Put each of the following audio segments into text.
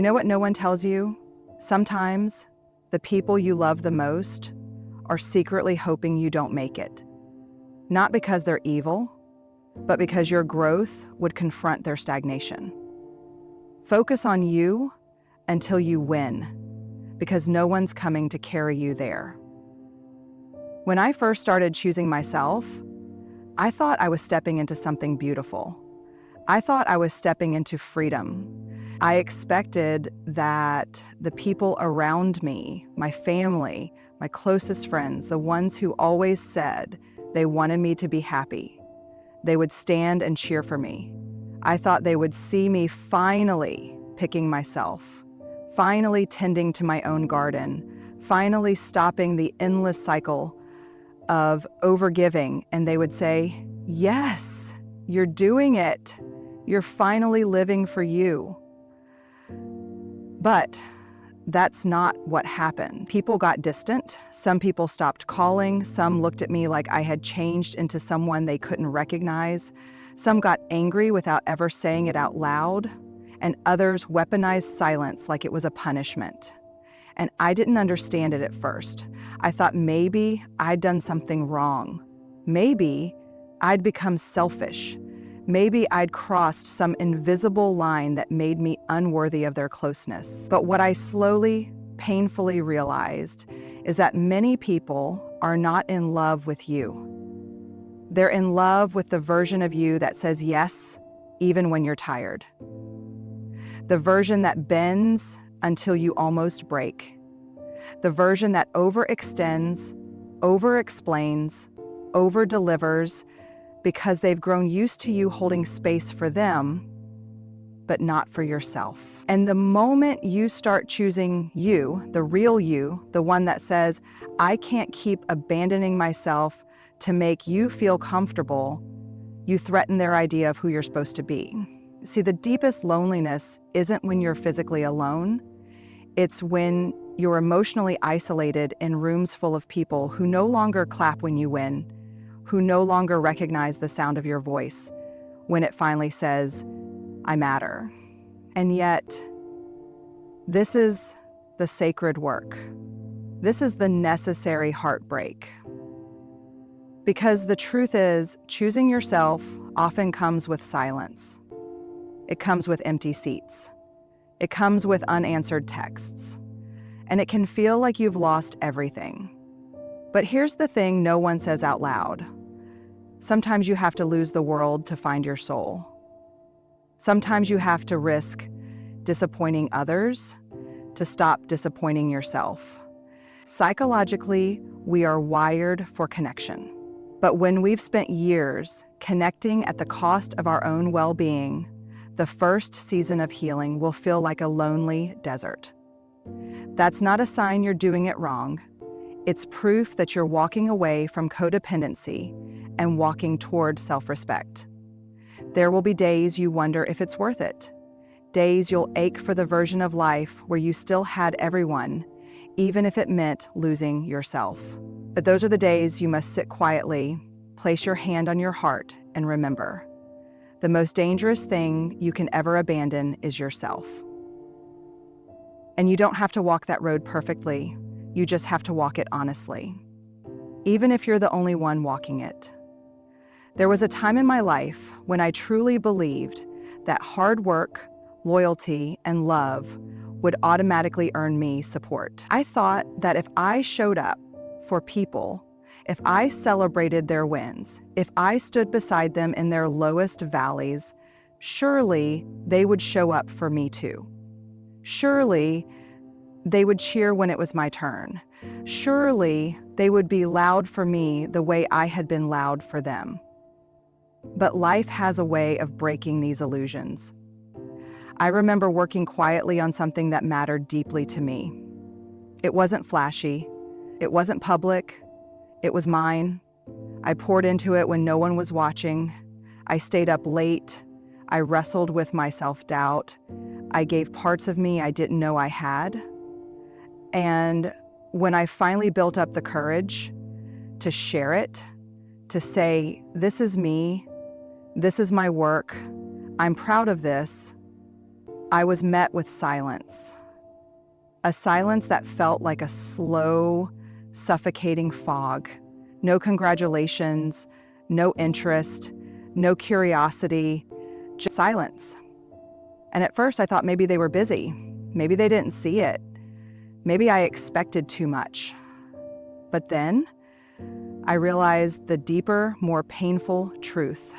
You know what no one tells you? Sometimes the people you love the most are secretly hoping you don't make it. Not because they're evil, but because your growth would confront their stagnation. Focus on you until you win, because no one's coming to carry you there. When I first started choosing myself, I thought I was stepping into something beautiful. I thought I was stepping into freedom. I expected that the people around me, my family, my closest friends, the ones who always said they wanted me to be happy, they would stand and cheer for me. I thought they would see me finally picking myself, finally tending to my own garden, finally stopping the endless cycle of overgiving, and they would say, "Yes, you're doing it. You're finally living for you." But that's not what happened. People got distant. Some people stopped calling. Some looked at me like I had changed into someone they couldn't recognize. Some got angry without ever saying it out loud. And others weaponized silence like it was a punishment. And I didn't understand it at first. I thought maybe I'd done something wrong. Maybe I'd become selfish. Maybe I'd crossed some invisible line that made me unworthy of their closeness. But what I slowly, painfully realized is that many people are not in love with you. They're in love with the version of you that says yes, even when you're tired. The version that bends until you almost break. The version that overextends, over-explains, over-delivers, because they've grown used to you holding space for them, but not for yourself. And the moment you start choosing you, the real you, the one that says, "I can't keep abandoning myself to make you feel comfortable," you threaten their idea of who you're supposed to be. See, the deepest loneliness isn't when you're physically alone. It's when you're emotionally isolated in rooms full of people who no longer clap when you win, who no longer recognize the sound of your voice when it finally says, "I matter." And yet, this is the sacred work. This is the necessary heartbreak. Because the truth is, choosing yourself often comes with silence. It comes with empty seats. It comes with unanswered texts. And it can feel like you've lost everything. But here's the thing no one says out loud. Sometimes you have to lose the world to find your soul. Sometimes you have to risk disappointing others to stop disappointing yourself. Psychologically, we are wired for connection. But when we've spent years connecting at the cost of our own well-being, the first season of healing will feel like a lonely desert. That's not a sign you're doing it wrong. It's proof that you're walking away from codependency and walking toward self-respect. There will be days you wonder if it's worth it. Days you'll ache for the version of life where you still had everyone, even if it meant losing yourself. But those are the days you must sit quietly, place your hand on your heart, and remember, the most dangerous thing you can ever abandon is yourself. And you don't have to walk that road perfectly. You just have to walk it honestly, even if you're the only one walking it. There was a time in my life when I truly believed that hard work, loyalty, and love would automatically earn me support. I thought that if I showed up for people, if I celebrated their wins, if I stood beside them in their lowest valleys, surely they would show up for me too. Surely they would cheer when it was my turn. Surely they would be loud for me the way I had been loud for them. But life has a way of breaking these illusions. I remember working quietly on something that mattered deeply to me. It wasn't flashy. It wasn't public. It was mine. I poured into it when no one was watching. I stayed up late. I wrestled with my self-doubt. I gave parts of me I didn't know I had. And when I finally built up the courage to share it, to say, "This is me, this is my work, I'm proud of this," I was met with silence. A silence that felt like a slow, suffocating fog. No congratulations, no interest, no curiosity, just silence. And at first I thought maybe they were busy. Maybe they didn't see it. Maybe I expected too much. But then I realized the deeper, more painful truth.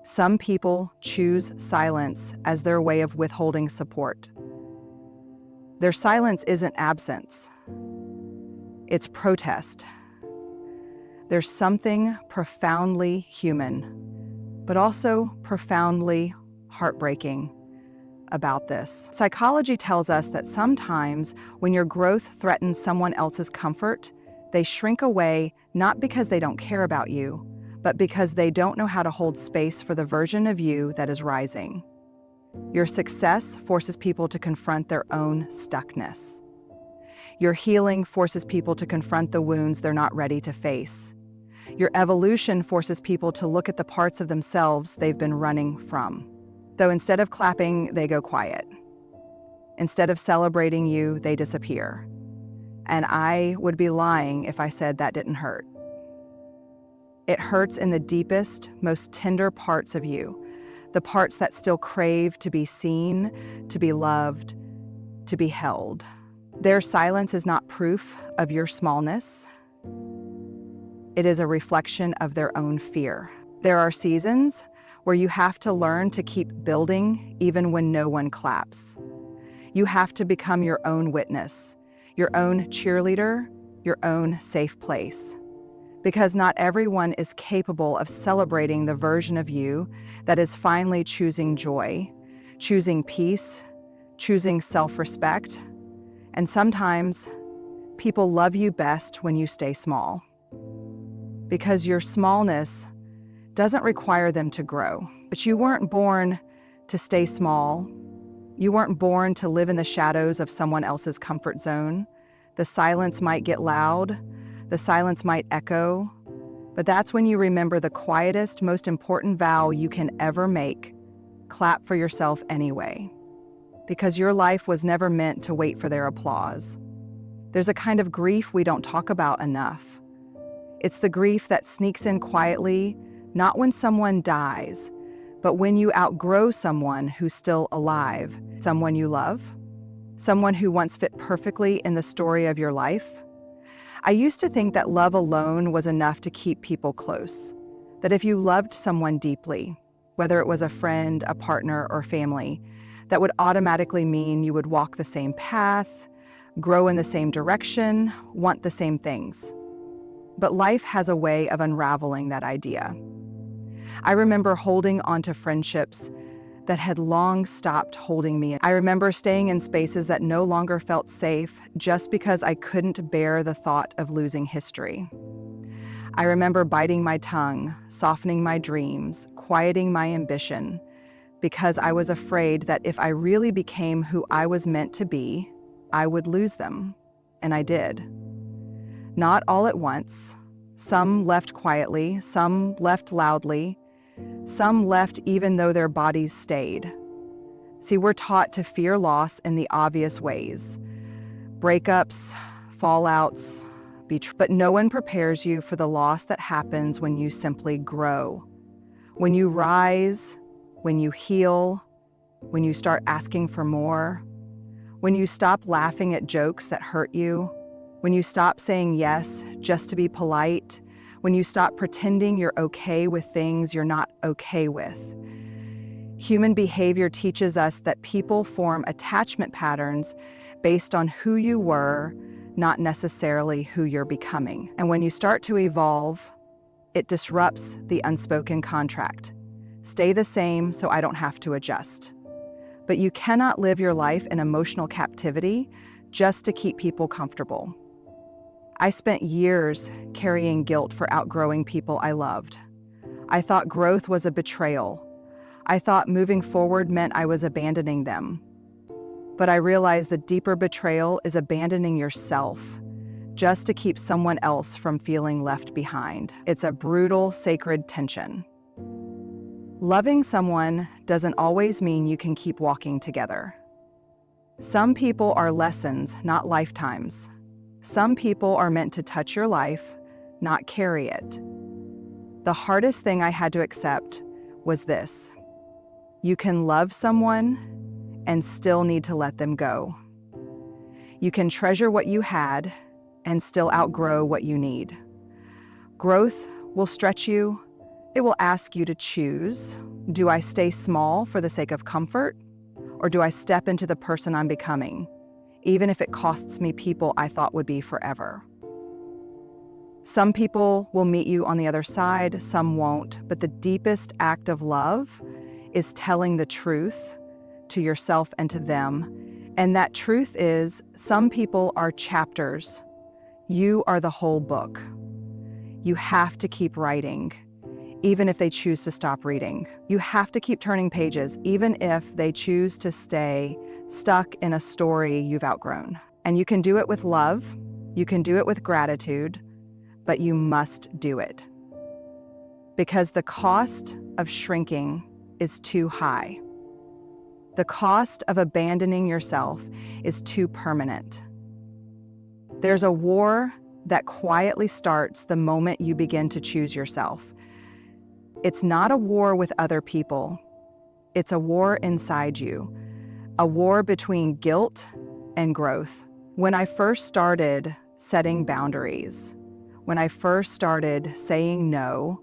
Some people choose silence as their way of withholding support. Their silence isn't absence. It's protest. There's something profoundly human, but also profoundly heartbreaking about this. Psychology tells us that sometimes when your growth threatens someone else's comfort, they shrink away not because they don't care about you, but because they don't know how to hold space for the version of you that is rising. Your success forces people to confront their own stuckness. Your healing forces people to confront the wounds they're not ready to face. Your evolution forces people to look at the parts of themselves they've been running from. Though instead of clapping, they go quiet. Instead of celebrating you, they disappear. And I would be lying if I said that didn't hurt. It hurts in the deepest, most tender parts of you, the parts that still crave to be seen, to be loved, to be held. Their silence is not proof of your smallness. It is a reflection of their own fear. There are seasons where you have to learn to keep building even when no one claps. You have to become your own witness, your own cheerleader, your own safe place. Because not everyone is capable of celebrating the version of you that is finally choosing joy, choosing peace, choosing self-respect. And sometimes people love you best when you stay small. Because your smallness doesn't require them to grow. But you weren't born to stay small. You weren't born to live in the shadows of someone else's comfort zone. The silence might get loud. The silence might echo. But that's when you remember the quietest, most important vow you can ever make. Clap for yourself anyway. Because your life was never meant to wait for their applause. There's a kind of grief we don't talk about enough. It's the grief that sneaks in quietly, not when someone dies, but when you outgrow someone who's still alive, someone you love, someone who once fit perfectly in the story of your life. I used to think that love alone was enough to keep people close, that if you loved someone deeply, whether it was a friend, a partner, or family, that would automatically mean you would walk the same path, grow in the same direction, want the same things. But life has a way of unraveling that idea. I remember holding onto friendships that had long stopped holding me. I remember staying in spaces that no longer felt safe just because I couldn't bear the thought of losing history. I remember biting my tongue, softening my dreams, quieting my ambition, because I was afraid that if I really became who I was meant to be, I would lose them. And I did. Not all at once. Some left quietly, some left loudly, some left even though their bodies stayed. See, we're taught to fear loss in the obvious ways. Breakups, fallouts, but no one prepares you for the loss that happens when you simply grow. When you rise, when you heal, when you start asking for more, when you stop laughing at jokes that hurt you, when you stop saying yes just to be polite, when you stop pretending you're okay with things you're not okay with. Human behavior teaches us that people form attachment patterns based on who you were, not necessarily who you're becoming. And when you start to evolve, it disrupts the unspoken contract. Stay the same so I don't have to adjust. But you cannot live your life in emotional captivity just to keep people comfortable. I spent years carrying guilt for outgrowing people I loved. I thought growth was a betrayal. I thought moving forward meant I was abandoning them. But I realized the deeper betrayal is abandoning yourself just to keep someone else from feeling left behind. It's a brutal, sacred tension. Loving someone doesn't always mean you can keep walking together. Some people are lessons, not lifetimes. Some people are meant to touch your life, not carry it. The hardest thing I had to accept was this: you can love someone and still need to let them go. You can treasure what you had and still outgrow what you need. Growth will stretch you. It will ask you to choose. Do I stay small for the sake of comfort? Or do I step into the person I'm becoming, even if it costs me people I thought would be forever? Some people will meet you on the other side, some won't, but the deepest act of love is telling the truth to yourself and to them. And that truth is, some people are chapters. You are the whole book. You have to keep writing, even if they choose to stop reading. You have to keep turning pages, even if they choose to stay stuck in a story you've outgrown. And you can do it with love, you can do it with gratitude, but you must do it. Because the cost of shrinking is too high. The cost of abandoning yourself is too permanent. There's a war that quietly starts the moment you begin to choose yourself. It's not a war with other people. It's a war inside you, a war between guilt and growth. When I first started setting boundaries, when I first started saying no,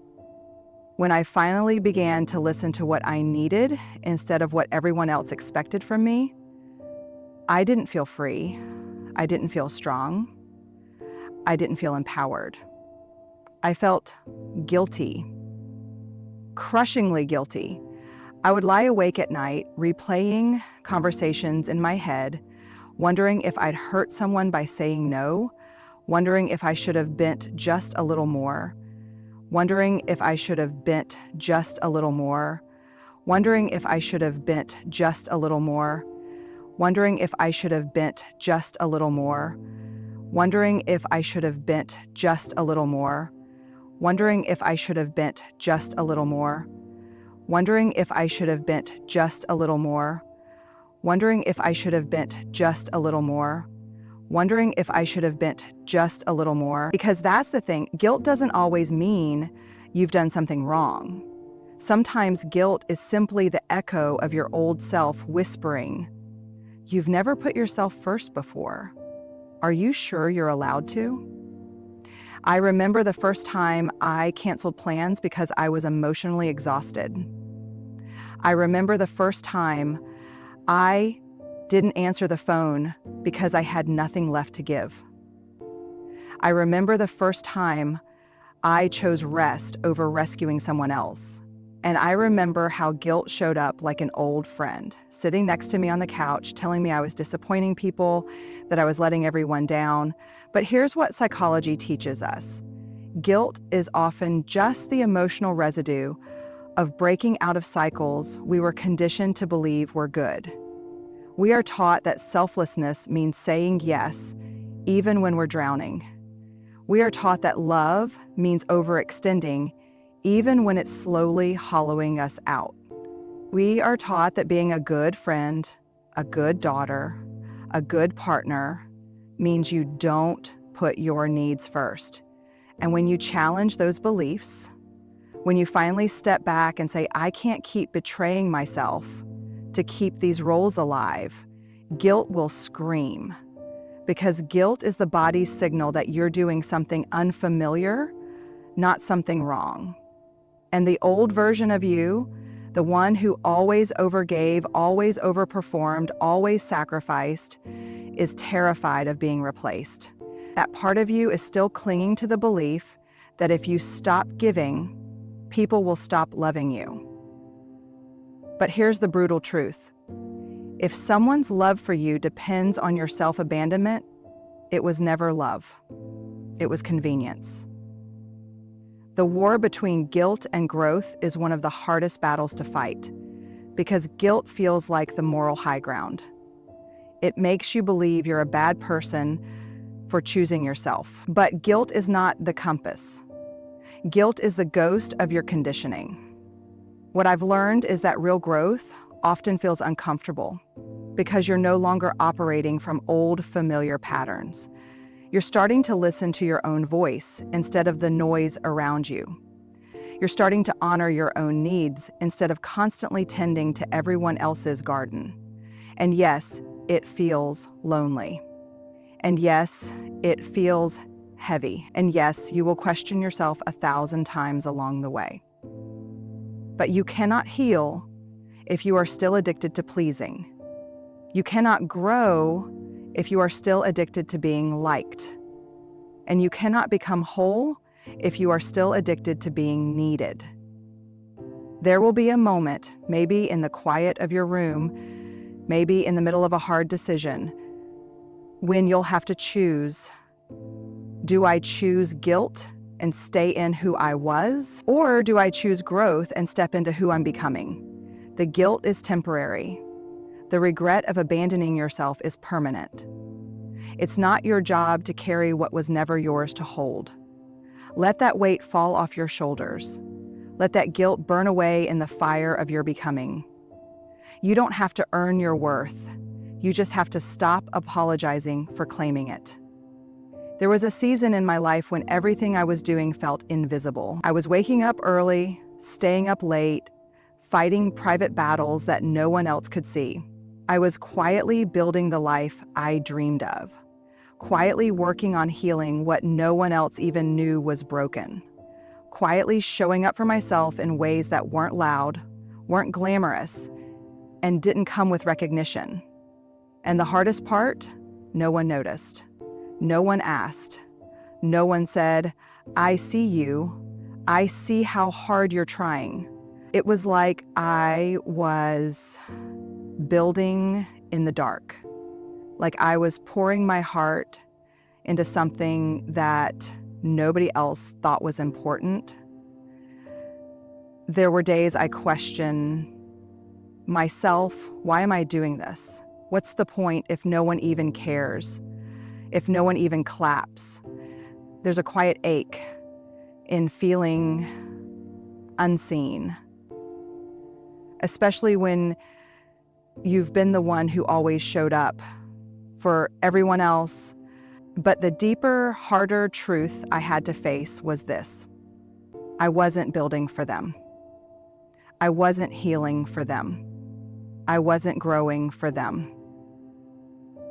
when I finally began to listen to what I needed instead of what everyone else expected from me, I didn't feel free. I didn't feel strong. I didn't feel empowered. I felt guilty, crushingly guilty. I would lie awake at night, replaying conversations in my head, wondering if I'd hurt someone by saying no, wondering if I should have bent just a little more, wondering if I should have bent just a little more, wondering if I should have bent just a little more, wondering if I should have bent just a little more, wondering if I should have bent just a little more, wondering if I should have bent just a little more, wondering if I should have bent just a little more, wondering if I should have bent just a little more, wondering if I should have bent just a little more. Because that's the thing, guilt doesn't always mean you've done something wrong. Sometimes guilt is simply the echo of your old self whispering, "You've never put yourself first before. Are you sure you're allowed to?" I remember the first time I canceled plans because I was emotionally exhausted. I remember the first time I didn't answer the phone because I had nothing left to give. I remember the first time I chose rest over rescuing someone else. And I remember how guilt showed up like an old friend, sitting next to me on the couch, telling me I was disappointing people, that I was letting everyone down. But here's what psychology teaches us. Guilt is often just the emotional residue of breaking out of cycles we were conditioned to believe were good. We are taught that selflessness means saying yes, even when we're drowning. We are taught that love means overextending, even when it's slowly hollowing us out. We are taught that being a good friend, a good daughter, a good partner means you don't put your needs first. And when you challenge those beliefs, when you finally step back and say, I can't keep betraying myself to keep these roles alive, guilt will scream. Because guilt is the body's signal that you're doing something unfamiliar, not something wrong. And the old version of you, the one who always overgave, always overperformed, always sacrificed, is terrified of being replaced. That part of you is still clinging to the belief that if you stop giving, people will stop loving you. But here's the brutal truth. If someone's love for you depends on your self-abandonment, it was never love. It was convenience. The war between guilt and growth is one of the hardest battles to fight, because guilt feels like the moral high ground. It makes you believe you're a bad person for choosing yourself. But guilt is not the compass. Guilt is the ghost of your conditioning. What I've learned is that real growth often feels uncomfortable because you're no longer operating from old familiar patterns. You're starting to listen to your own voice instead of the noise around you. You're starting to honor your own needs instead of constantly tending to everyone else's garden. And yes, it feels lonely. And yes, it feels heavy. And yes, you will question yourself 1,000 times along the way. But you cannot heal if you are still addicted to pleasing. You cannot grow if you are still addicted to being liked. And you cannot become whole if you are still addicted to being needed. There will be a moment, maybe in the quiet of your room, maybe in the middle of a hard decision, when you'll have to choose. Do I choose guilt and stay in who I was? Or do I choose growth and step into who I'm becoming? The guilt is temporary. The regret of abandoning yourself is permanent. It's not your job to carry what was never yours to hold. Let that weight fall off your shoulders. Let that guilt burn away in the fire of your becoming. You don't have to earn your worth. You just have to stop apologizing for claiming it. There was a season in my life when everything I was doing felt invisible. I was waking up early, staying up late, fighting private battles that no one else could see. I was quietly building the life I dreamed of, quietly working on healing what no one else even knew was broken, quietly showing up for myself in ways that weren't loud, weren't glamorous, and didn't come with recognition. And the hardest part, no one noticed. No one asked. No one said, I see you. I see how hard you're trying. It was like I was building in the dark, like I was pouring my heart into something that nobody else thought was important. There were days I questioned myself, why am I doing this? What's the point if no one even cares? If no one even claps? There's a quiet ache in feeling unseen, especially when you've been the one who always showed up for everyone else. But the deeper, harder truth I had to face was this: I wasn't building for them. I wasn't healing for them. I wasn't growing for them.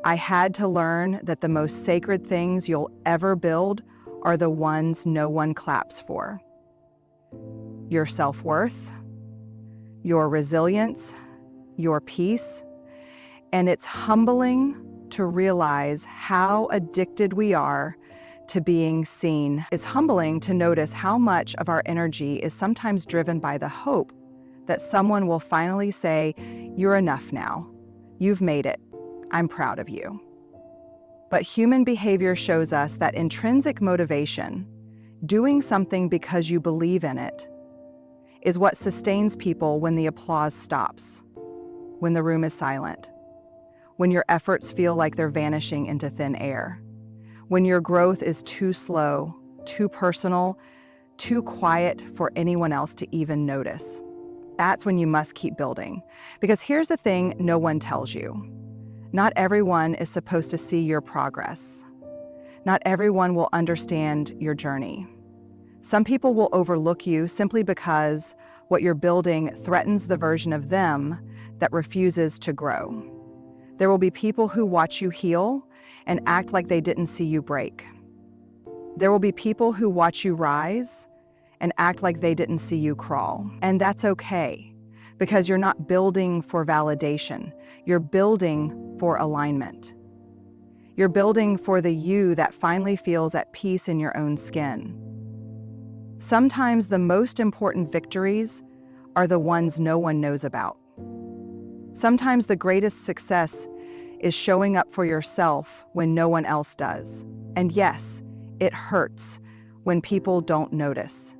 I had to learn that the most sacred things you'll ever build are the ones no one claps for. Your self-worth, your resilience, your peace. And it's humbling to realize how addicted we are to being seen. It's humbling to notice how much of our energy is sometimes driven by the hope that someone will finally say, you're enough now. You've made it. I'm proud of you. But human behavior shows us that intrinsic motivation, doing something because you believe in it, is what sustains people when the applause stops, when the room is silent, when your efforts feel like they're vanishing into thin air, when your growth is too slow, too personal, too quiet for anyone else to even notice. That's when you must keep building. Because here's the thing no one tells you. Not everyone is supposed to see your progress. Not everyone will understand your journey. Some people will overlook you simply because what you're building threatens the version of them that refuses to grow. There will be people who watch you heal and act like they didn't see you break. There will be people who watch you rise and act like they didn't see you crawl. And that's okay, because you're not building for validation. You're building for alignment. You're building for the you that finally feels at peace in your own skin. Sometimes the most important victories are the ones no one knows about. Sometimes the greatest success is showing up for yourself when no one else does. And yes, it hurts when people don't notice.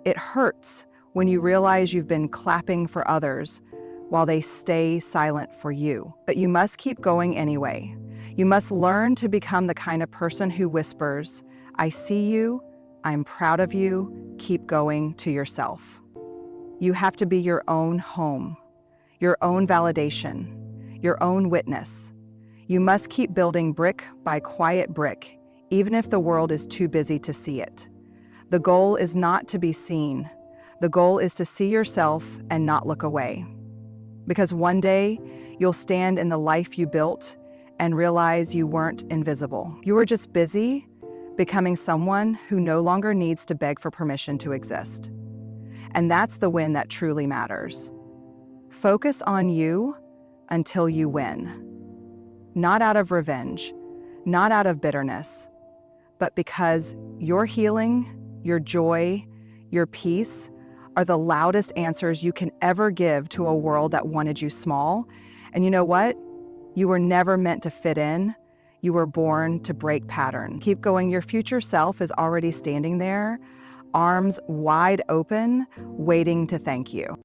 It hurts when you realize you've been clapping for others while they stay silent for you. But you must keep going anyway. You must learn to become the kind of person who whispers, I see you, I'm proud of you, keep going, to yourself. You have to be your own home, your own validation, your own witness. You must keep building brick by quiet brick, even if the world is too busy to see it. The goal is not to be seen. The goal is to see yourself and not look away. Because one day, you'll stand in the life you built and realize you weren't invisible. You were just busy becoming someone who no longer needs to beg for permission to exist. And that's the win that truly matters. Focus on you until you win. Not out of revenge, not out of bitterness, but because your healing, your joy, your peace are the loudest answers you can ever give to a world that wanted you small. And you know what? You were never meant to fit in. You were born to break pattern. Keep going. Your future self is already standing there, arms wide open, waiting to thank you.